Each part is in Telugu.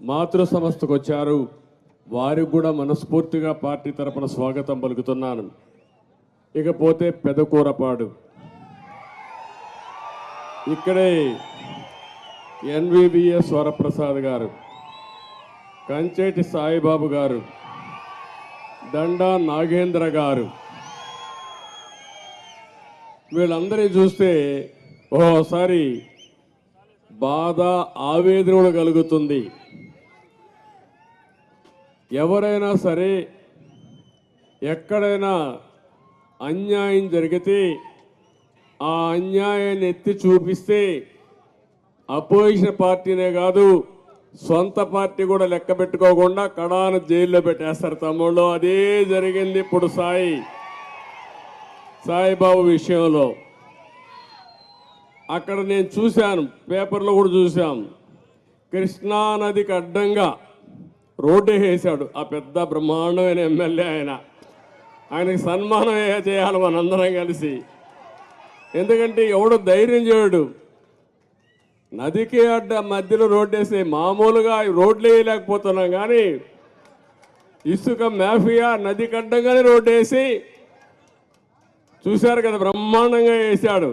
మాతృ సంస్థకు వచ్చారు. వారికి కూడా మనస్ఫూర్తిగా పార్టీ తరపున స్వాగతం పలుకుతున్నాను. ఇకపోతే పెదకూరపాడు, ఇక్కడే ఎన్వివిఎస్ వరప్రసాద్ గారు, కంచేటి సాయిబాబు గారు, దండా నాగేంద్ర గారు, వీళ్ళందరినీ చూస్తే ఓసారి బాధ ఆవేదన కూడా కలుగుతుంది. ఎవరైనా సరే ఎక్కడైనా అన్యాయం జరిగితే ఆ అన్యాయాన్ని ఎత్తి చూపిస్తే అపోజిషన్ పార్టీనే కాదు సొంత పార్టీ కూడా లెక్క పెట్టుకోకుండా కడాన జైల్లో పెట్టేస్తారు తమ్ముళ్ళు. అదే జరిగింది ఇప్పుడు సాయిబాబు విషయంలో. అక్కడ నేను చూశాను, పేపర్లో కూడా చూశాం, కృష్ణా నదికి అడ్డంగా రోడ్డు వేసాడు ఆ పెద్ద బ్రహ్మాండమైన ఎమ్మెల్యే. ఆయనకి సన్మానం చేయాలి మనందరం కలిసి. ఎందుకంటే ఎవడు ధైర్యం చేయడు. నదికి అడ్డ మధ్యలో రోడ్డు వేసి మామూలుగా రోడ్లు వేయలేకపోతున్నాం, కానీ ఇసుక మాఫియా నదికి అడ్డంగానే రోడ్డు వేసి చూశారు కదా, బ్రహ్మాండంగా వేశాడు.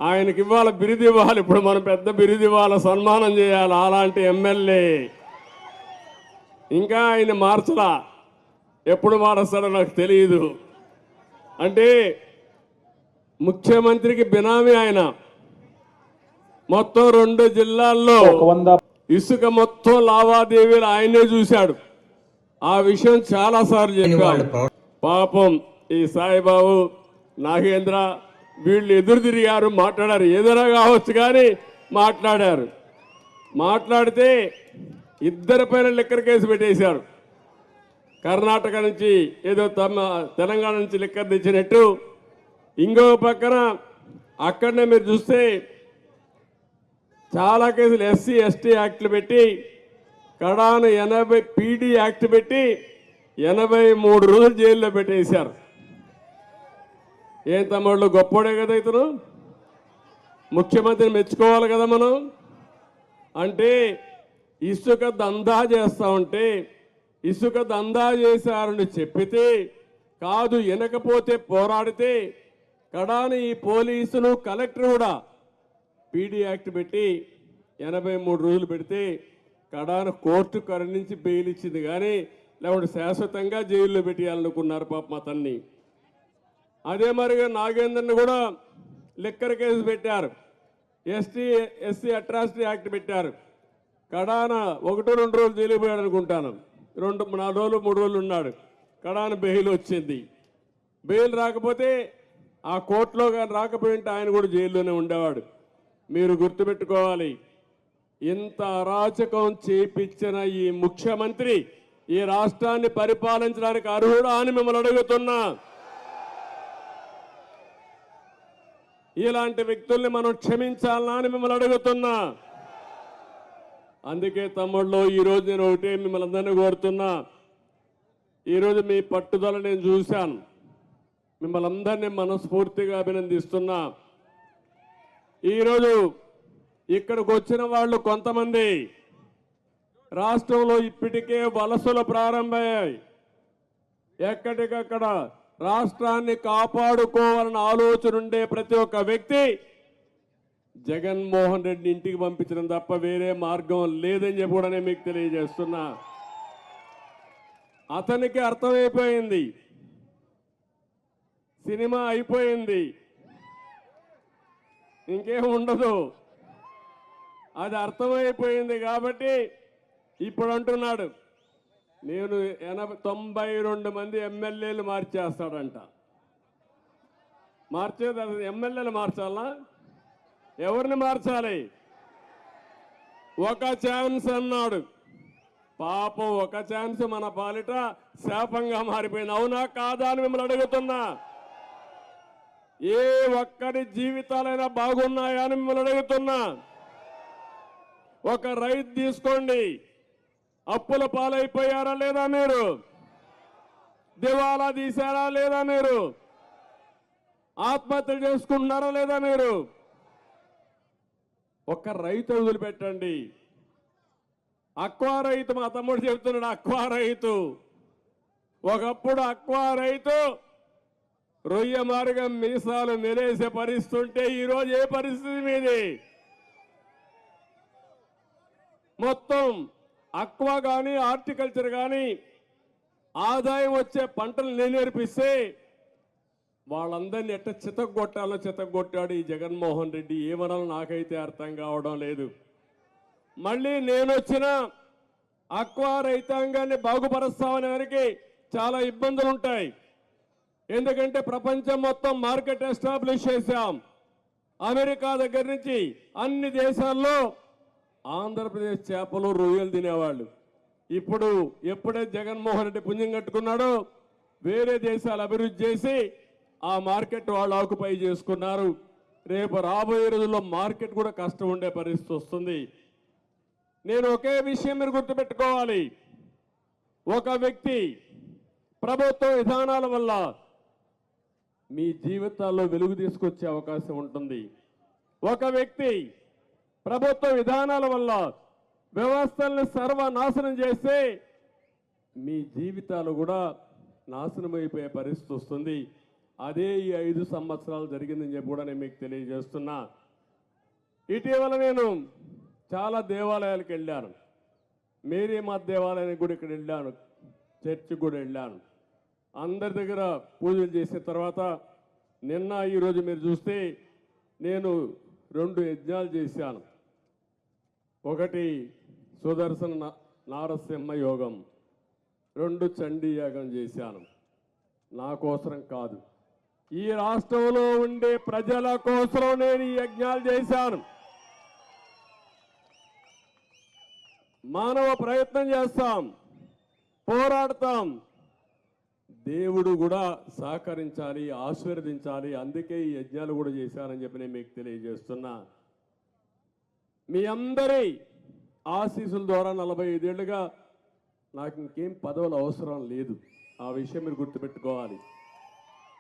ఆయనకి ఇవ్వాలి బిరుదు ఇవ్వాలి, ఇప్పుడు మనం పెద్ద బిరుదు ఇవ్వాలి, సన్మానం చేయాలి అలాంటి ఎమ్మెల్యే. ఇంకా ఆయన మార్చలా, ఎప్పుడు మారుస్తాడో నాకు తెలియదు. అంటే ముఖ్యమంత్రికి బినామీ ఆయన. మొత్తం 2 జిల్లాల్లో ఇసుక మొత్తం లావాదేవీలు ఆయనే చూశాడు. ఆ విషయం చాలాసార్లు చెప్పాడు. పాపం ఈ సాయిబాబు, నాగేంద్ర వీళ్ళు ఎదురు తిరిగారు, మాట్లాడారు. ఏదైనా కావచ్చు కానీ మాట్లాడారు. మాట్లాడితే ఇద్దరిపైన లిక్కర్ కేసు పెట్టేశారు. కర్ణాటక నుంచి ఏదో తెలంగాణ నుంచి లిక్కర్ తెచ్చినట్టు. ఇంకో పక్కన అక్కడనే మీరు చూస్తే చాలా కేసులు ఎస్సీ ఎస్టీ యాక్ట్లు పెట్టి కడాన 80 పీడీ యాక్ట్ పెట్టి 83 రోజులు జైల్లో పెట్టేశారు. ఏం తమ్ముళ్ళు, గొప్పోడే కదా ఇతను. ముఖ్యమంత్రిని మెచ్చుకోవాలి కదా మనం. అంటే ఇసుక దందా చేస్తా ఉంటే ఇసుక దందా చేశారని చెప్పితే కాదు, వినకపోతే పోరాడితే కడాని ఈ పోలీసులు కలెక్టర్ కూడా పీడీ యాక్ట్ పెట్టి 83 రోజులు పెడితే కడాన కోర్టు కరుణించి బెయిల్ ఇచ్చింది. కానీ లేకపోతే శాశ్వతంగా జైల్లో పెట్టేయాలనుకున్నారు పాపం అతన్ని. అదే మరిగా నాగేంద్రని కూడా లిక్కర్ కేసు పెట్టారు. ఎస్సీ అట్రాసిటీ యాక్ట్ పెట్టారు. కడాన 1-2 రోజులు జైలు పోయాడు అనుకుంటాను. 4 రోజులు 3 రోజులు ఉన్నాడు. కడాన బెయిల్ వచ్చింది. బెయిల్ రాకపోతే ఆ కోర్టులో కానీ రాకపోయింటే ఆయన కూడా జైల్లోనే ఉండేవాడు. మీరు గుర్తుపెట్టుకోవాలి, ఇంత అరాచకం చేపించిన ఈ ముఖ్యమంత్రి ఈ రాష్ట్రాన్ని పరిపాలించడానికి అర్హుడా అని మిమ్మల్ని అడుగుతున్నా. ఇలాంటి వ్యక్తుల్ని మనం క్షమించాలనా అని మిమ్మల్ని అడుగుతున్నా. అందుకే తమ్ముళ్ళు, ఈరోజు నేను ఒకటే మిమ్మల్ని అందరినీ కోరుతున్నా. ఈరోజు మీ పట్టుదల నేను చూశాను. మిమ్మల్ని అందరినీ మనస్ఫూర్తిగా అభినందిస్తున్నా. ఈరోజు ఇక్కడికి వచ్చిన వాళ్ళు కొంతమంది రాష్ట్రంలో ఇప్పటికే వలసలు ప్రారంభమయ్యాయి. ఎక్కడికక్కడ రాష్ట్రాన్ని కాపాడుకోవాలన్న ఆలోచన ఉండే ప్రతి ఒక్క వ్యక్తి జగన్మోహన్ రెడ్డి ఇంటికి పంపించడం తప్ప వేరే మార్గం లేదని చెప్పి కూడా నేను మీకు తెలియజేస్తున్నా. అతనికి అర్థమైపోయింది, సినిమా అయిపోయింది, ఇంకేం ఉండదు. అది అర్థమైపోయింది కాబట్టి ఇప్పుడు అంటున్నాడు, నేను 92 మంది ఎమ్మెల్యేలు మార్చేస్తాడంట. మార్చేది ఎమ్మెల్యేలు మార్చాలా? ఎవరిని మార్చాలి? ఒక ఛాన్స్ అన్నాడు. పాపం ఒక ఛాన్స్ మన పాలిట శాపంగా మారిపోయింది. అవునా కాదా అని మిమ్మల్ని అడుగుతున్నా. ఏ ఒక్కరి జీవితాలైనా బాగున్నాయా అని మిమ్మల్ని అడుగుతున్నా. ఒక రైతు తీసుకోండి, అప్పుల పాలైపోయారా లేదా మీరు? దివాలా తీశారా లేదా మీరు? ఆత్మహత్య చేసుకుంటున్నారా లేదా మీరు? ఒక్క రైతు వదిలిపెట్టండి. అక్వా రైతు మా తమ్ముడు చెప్తున్నాడు, అక్వా రైతు. ఒకప్పుడు అక్వా రైతు రొయ్య మార్గం మీసాలు మెలేసే పరిస్థితి ఉంటే ఈరోజు ఏ పరిస్థితి మీది? మొత్తం అక్వా కానీ హార్టికల్చర్ కానీ ఆదాయం వచ్చే పంటలు నేర్పిస్తే వాళ్ళందరినీ ఎట్ట చితగొట్టాలో చితగొట్టాడు ఈ జగన్మోహన్ రెడ్డి. ఏమనాలో నాకైతే అర్థం కావడం లేదు. మళ్ళీ నేను వచ్చిన అక్వా రైతాంగాన్ని బాగుపరుస్తామనే వారికి చాలా ఇబ్బందులు ఉంటాయి. ఎందుకంటే ప్రపంచం మొత్తం మార్కెట్ ఎస్టాబ్లిష్ చేశాం. అమెరికా దగ్గర నుంచి అన్ని దేశాల్లో ఆంధ్రప్రదేశ్ చేపలు రొయ్యలు తినేవాళ్ళు. ఇప్పుడు ఎప్పుడైతే జగన్మోహన్ రెడ్డి పుణ్యం కట్టుకున్నాడో వేరే దేశాలు అభివృద్ధి చేసి ఆ మార్కెట్ వాళ్ళు ఆక్యుపై చేసుకున్నారు. రేపు రాబోయే రోజుల్లో మార్కెట్ కూడా కష్టం ఉండే పరిస్థితి వస్తుంది. నేను ఒకే విషయం మీరు గుర్తుపెట్టుకోవాలి. ఒక వ్యక్తి ప్రభుత్వ విధానాల వల్ల మీ జీవితాల్లో వెలుగు తీసుకొచ్చే అవకాశం ఉంటుంది. ఒక వ్యక్తి ప్రభుత్వ విధానాల వల్ల వ్యవస్థల్ని సర్వనాశనం చేస్తే మీ జీవితాలు కూడా నాశనం అయిపోయే పరిస్థితి వస్తుంది. అదే ఈ 5 సంవత్సరాలు జరిగిందని చెప్పి కూడా నేను మీకు తెలియజేస్తున్నా. ఇటీవల నేను చాలా దేవాలయాలకు వెళ్ళాను. మేరీమాత దేవాలయానికి కూడా ఇక్కడ వెళ్ళాను, చర్చికి కూడా వెళ్ళాను. అందరి దగ్గర పూజలు చేసిన తర్వాత నిన్న ఈరోజు మీరు చూస్తే నేను 2 యజ్ఞాలు చేశాను. ఒకటి సుదర్శన నారసింహ యోగం, 2 చండీ యాగం చేశాను. నా కోసరం కాదు, ఈ రాష్ట్రంలో ఉండే ప్రజల కోసం నేను ఈ యజ్ఞాలు చేశాను. మానవ ప్రయత్నం చేస్తాం, పోరాడతాం, దేవుడు కూడా సహకరించాలి, ఆశీర్వదించాలి. అందుకే ఈ యజ్ఞాలు కూడా చేశానని చెప్పి నేను మీకు తెలియజేస్తున్నా. మీ అందరి ఆశీస్సుల ద్వారా 45 ఏళ్లుగా నాకు ఇంకేం పదవులు అవసరం లేదు. ఆ విషయం మీరు గుర్తుపెట్టుకోవాలి.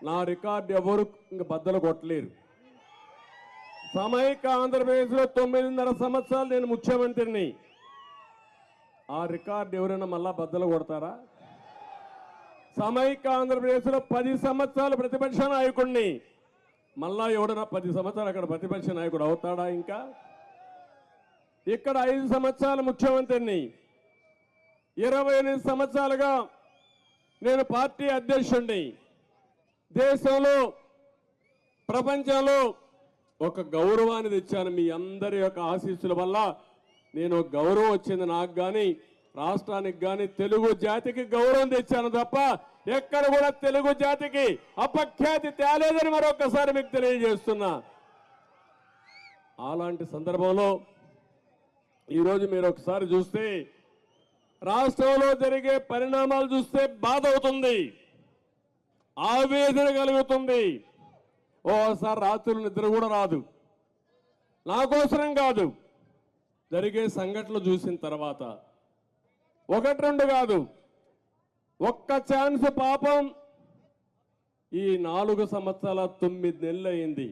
నా రికార్డు ఎవరు ఇంక బద్దలు కొట్టలేరు. సమైక్య ఆంధ్రప్రదేశ్లో 9.5 సంవత్సరాలు నేను ముఖ్యమంత్రిని. ఆ రికార్డు ఎవరైనా మళ్ళా బద్దలు కొడతారా? సమైక్య ఆంధ్రప్రదేశ్లో 10 సంవత్సరాలు ప్రతిపక్ష నాయకుడిని. మళ్ళా ఎవడన్నా 10 సంవత్సరాలు అక్కడ ప్రతిపక్ష నాయకుడు అవుతాడా? ఇంకా ఇక్కడ 5 సంవత్సరాలు ముఖ్యమంత్రిని, 28 సంవత్సరాలుగా నేను పార్టీ అధ్యక్షుడిని. దేశంలో ప్రపంచంలో ఒక గౌరవాన్ని తెచ్చాను. మీ అందరి యొక్క ఆశీస్సుల వల్ల నేను గౌరవం వచ్చింది నాకు కానీ, రాష్ట్రానికి కానీ, తెలుగు జాతికి గౌరవం తెచ్చాను తప్ప ఎక్కడ కూడా తెలుగు జాతికి అపఖ్యాతి తేలేదని మరొకసారి మీకు తెలియజేస్తున్నా. అలాంటి సందర్భంలో ఈరోజు మీరు ఒకసారి చూస్తే రాష్ట్రంలో జరిగే పరిణామాలు చూస్తే బాధ అవుతుంది, ఆవేదన కలుగుతుంది. ఓసారి రాత్రులు నిద్ర కూడా రాదు. నా కోసరం కాదు, జరిగే సంఘటనలు చూసిన తర్వాత 1-2 కాదు, ఒక్క ఛాన్స్ పాపం ఈ 4 సంవత్సరాల 9 నెలలు అయింది.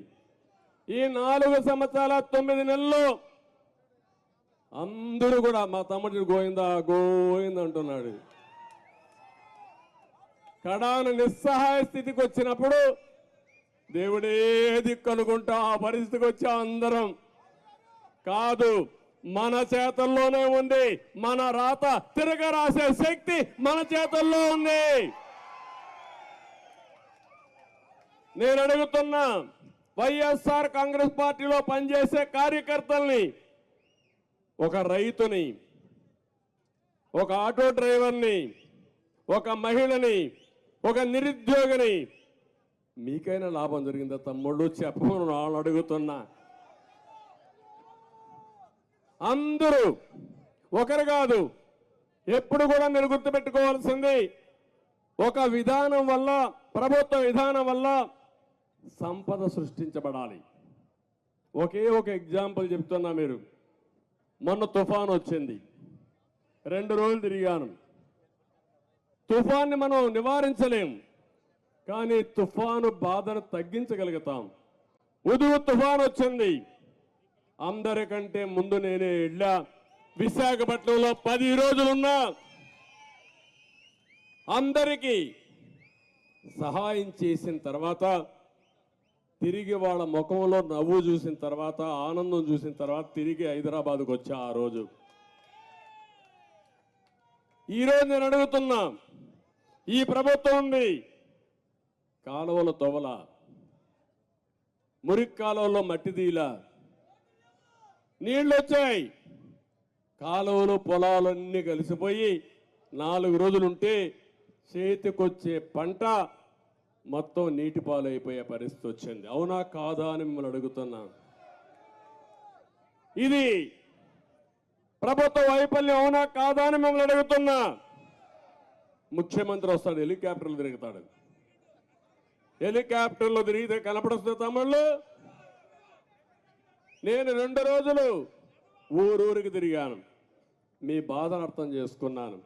ఈ 4 సంవత్సరాల 9 నెలల్లో అందరూ కూడా మా తమ్ముడిని గోయిందా గోయిందా అంటున్నాడు. కడాన నిస్సహాయ స్థితికి వచ్చినప్పుడు దేవుడే దిక్కు అనుకుంటా ఆ పరిస్థితికి వచ్చా అందరం. కాదు, మన చేతల్లోనే ఉంది. మన రాత తిరగ రాసే శక్తి మన చేతల్లో ఉంది. నేను అడుగుతున్నా, వైఎస్ఆర్ కాంగ్రెస్ పార్టీలో పనిచేసే కార్యకర్తల్ని, ఒక రైతుని, ఒక ఆటో డ్రైవర్ని, ఒక మహిళని, ఒక నిరుద్యోగిని, మీకైనా లాభం జరిగిందా తమ్ముళ్ళు? చెప్పమని వాళ్ళు అడుగుతున్నా. అందరూ ఒకరు కాదు, ఎప్పుడు కూడా మీరు గుర్తుపెట్టుకోవాల్సింది, ఒక విధానం వల్ల, ప్రభుత్వ విధానం వల్ల సంపద సృష్టించబడాలి. ఒకే ఒక ఎగ్జాంపుల్ చెప్తున్నా. మీరు మొన్న తుఫాన్ వచ్చింది, 2 రోజులు తిరిగాను. తుఫాన్ని మనం నివారించలేం, కానీ తుఫాను బాధను తగ్గించగలుగుతాం. ఉదుగు తుఫాన్ వచ్చింది, అందరికంటే ముందు నేనే వెళ్ళా. విశాఖపట్నంలో 10 రోజులున్నా అందరికీ సహాయం చేసిన తర్వాత తిరిగి వాళ్ళ ముఖంలో నవ్వు చూసిన తర్వాత ఆనందం చూసిన తర్వాత తిరిగి హైదరాబాద్కు వచ్చా. ఆ రోజు ఈరోజు నేను అడుగుతున్నా, ఈ ప్రభుత్వం ఉంది, కాలువల తొవల, మురికి కాలువలో మట్టి దీల, నీళ్ళు వచ్చాయి, కాలువలు పొలాలన్నీ కలిసిపోయి 4 రోజులుంటే చేతికొచ్చే పంట మొత్తం నీటి పాలైపోయే పరిస్థితి వచ్చింది. అవునా కాదా అని మిమ్మల్ని అడుగుతున్నా. ఇది ప్రభుత్వ వైఫల్యం అవునా కాదా అని మిమ్మల్ని అడుగుతున్నా. ముఖ్యమంత్రి వస్తాడు, హెలికాప్టర్లు తిరుగుతాడు. హెలికాప్టర్లో తిరిగితే కనపడుతుంది తమ్ముళ్ళు. నేను 2 రోజులు ఊరూరికి తిరిగాను, మీ బాధను అర్థం చేసుకున్నాను.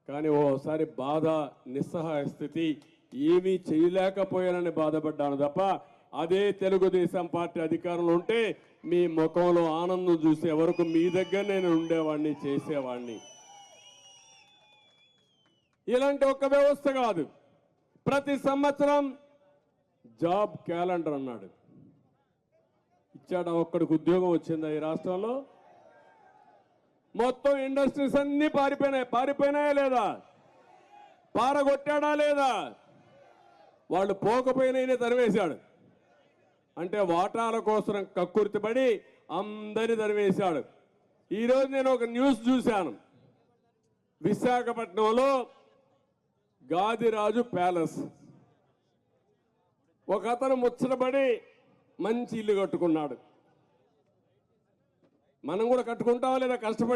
కానీ ఓసారి బాధ, నిస్సహాయ స్థితి, ఏమీ చేయలేకపోయానని బాధపడ్డాను తప్ప అదే తెలుగుదేశం పార్టీ అధికారంలో ఉంటే మీ ముఖంలో ఆనందం చూసే వరకు మీ దగ్గర నేను ఉండేవాడిని, చేసేవాడిని. ఇలాంటి ఒక్క వ్యవస్థ కాదు, ప్రతి సంవత్సరం జాబ్ క్యాలెండర్ అన్నాడు. ఇచ్చాడా? ఒక్కడికి ఉద్యోగం వచ్చిందా ఈ రాష్ట్రంలో? మొత్తం ఇండస్ట్రీస్ అన్నీ పారిపోయినాయా లేదా? పారగొట్టాడా లేదా? వాళ్ళు పోకపోయినా తరివేశాడు. అంటే వాటాల కోసం కక్కుర్తిపడి అందరినీ తరివేశాడు. ఈరోజు నేను ఒక న్యూస్ చూశాను, విశాఖపట్నంలో గాదిరాజు ప్యాలెస్, ఒక అతను ముచ్చటపడి మంచి ఇల్లు కట్టుకున్నాడు. మనం కూడా కట్టుకుంటావా లేదా? కష్టపడి